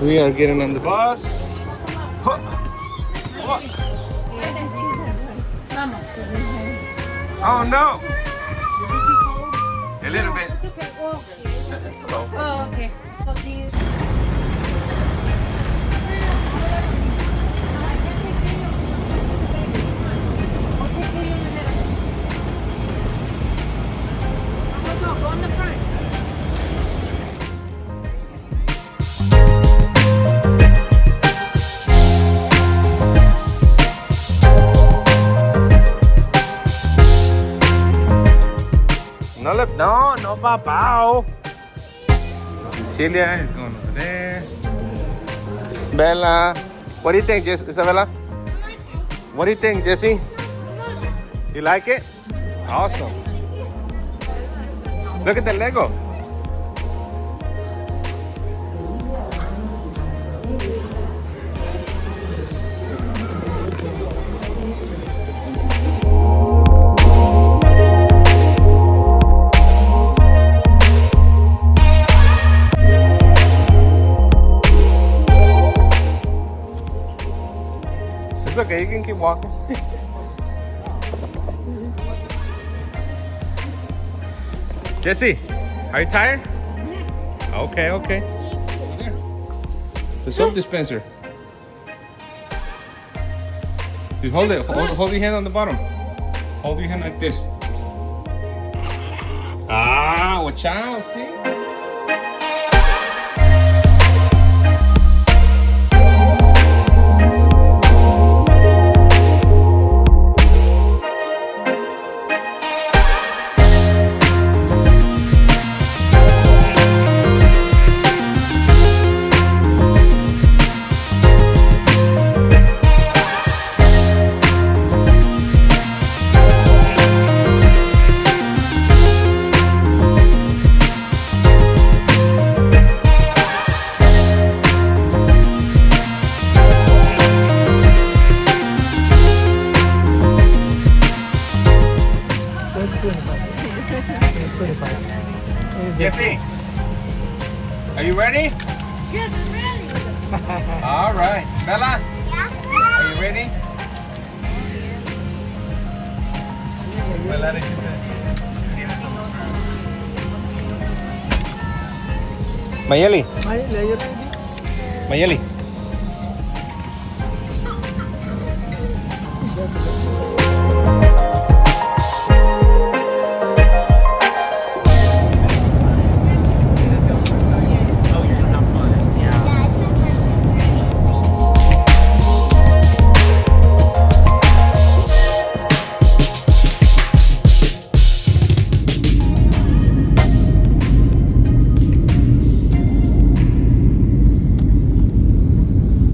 We are getting on the bus. Huh. What? Oh no! A little bit. Hello. Oh, okay. So do you... Go in the front. No, papao. Cecilia is going over there. Bella, what do you think, Isabella? What do you think, Jesse? You like it? Awesome. Look at the Lego. It's okay, you can keep walking. Jesse, are you tired? Okay, okay. The soap dispenser. Just hold it. Hold your hand on the bottom. Hold your hand like this. Ah, watch out, see? Jesse, are you ready? Yes, I'm ready. All right. Bella, Yeah. are you ready? Mayeli. Mayeli.